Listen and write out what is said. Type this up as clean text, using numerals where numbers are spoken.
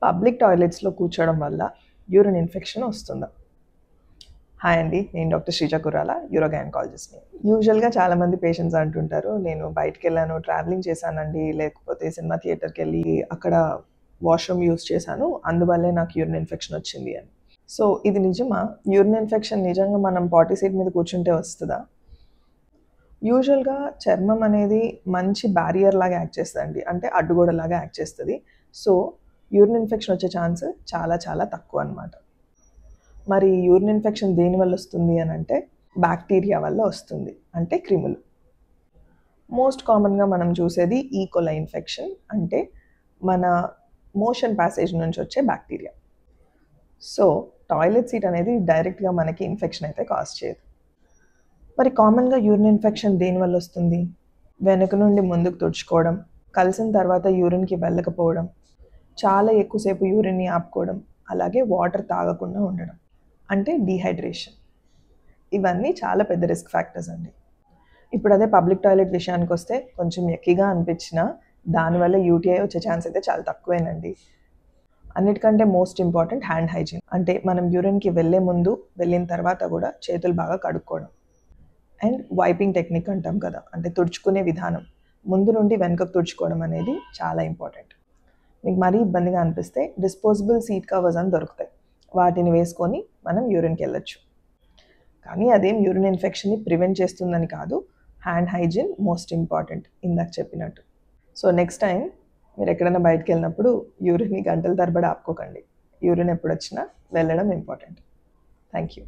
Public టాయిలెట్స్లో కూర్చోవడం వల్ల urine infection వస్తుందా? హాయ్ అండి, నేను డాక్టర్ శ్రీజ కురాల, యూరోగైనకాలజిస్ట్ని. యూజువల్గా చాలామంది పేషెంట్స్ అంటుంటారు, నేను బయటికి వెళ్ళాను, ట్రావెలింగ్ చేశానండి, లేకపోతే సినిమా థియేటర్కి వెళ్ళి అక్కడ వాష్రూమ్ యూస్ చేశాను, అందువల్లే నాకు యూరిన్ ఇన్ఫెక్షన్ వచ్చింది అని. సో ఇది నిజమా? యూరిన్ ఇన్ఫెక్షన్ నిజంగా మనం పాటీ సీట్ మీద కూర్చుంటే వస్తుందా? యూజువల్గా చర్మం అనేది మంచి బ్యారియర్ లాగా యాక్ట్ చేస్తుందండి, అంటే అడ్డుగోడలాగా యాక్ట్ చేస్తుంది. సో యూరిన్ ఇన్ఫెక్షన్ వచ్చే ఛాన్స్ చాలా చాలా తక్కువ అనమాట. మరి యూరిన్ ఇన్ఫెక్షన్ దేనివల్ల వస్తుంది అని అంటే బ్యాక్టీరియా వల్ల వస్తుంది, అంటే క్రిములు. మోస్ట్ కామన్గా మనం చూసేది ఈకోలై ఇన్ఫెక్షన్, అంటే మన మోషన్ ప్యాసేజ్ నుంచి వచ్చే బ్యాక్టీరియా. సో టాయిలెట్ సీట్ అనేది డైరెక్ట్గా మనకి ఇన్ఫెక్షన్ అయితే కాజ్ చేయదు. మరి కామన్గా యూరిన్ ఇన్ఫెక్షన్ దేనివల్ల వస్తుంది? వెనుక నుండి ముందుకు తుడుచుకోవడం, కలిసిన తర్వాత యూరిన్కి వెళ్ళకపోవడం, చాలా ఎక్కువసేపు యూరిన్ని ఆపుకోవడం, అలాగే వాటర్ తాగకుండా ఉండడం, అంటే డీహైడ్రేషన్. ఇవన్నీ చాలా పెద్ద రిస్క్ ఫ్యాక్టర్స్ అండి. ఇప్పుడు అదే పబ్లిక్ టాయిలెట్ విషయానికి వస్తే కొంచెం ఎక్కిగా అనిపించినా దానివల్ల యూటీఐ వచ్చే ఛాన్స్ అయితే చాలా తక్కువేనండి. అన్నిటికంటే మోస్ట్ ఇంపార్టెంట్ హ్యాండ్ హైజీన్, అంటే మనం యూరిన్కి వెళ్ళే ముందు వెళ్ళిన తర్వాత కూడా చేతులు బాగా కడుక్కోవడం. అండ్ వైపింగ్ టెక్నిక్ అంటాం కదా, అంటే తుడుచుకునే విధానం, ముందు నుండి వెనుకకు తుడుచుకోవడం అనేది చాలా ఇంపార్టెంట్. మీకు మరీ ఇబ్బందిగా అనిపిస్తే డిస్పోజబుల్ సీట్ కవర్స్ అని దొరుకుతాయి, వాటిని వేసుకొని మనం యూరిన్కి వెళ్ళొచ్చు. కానీ అదేం యూరిన్ ఇన్ఫెక్షన్ని ప్రివెంట్ చేస్తుందని కాదు. హ్యాండ్ హైజీన్ మోస్ట్ ఇంపార్టెంట్, ఇందాక చెప్పినట్టు. సో నెక్స్ట్ టైం మీరు ఎక్కడైనా బయటకు వెళ్ళినప్పుడు యూరిన్ని గంటల తరబడి ఆపుకోకండి. యూరిన్ ఎప్పుడు వచ్చినా వెళ్ళడం ఇంపార్టెంట్. Thank you.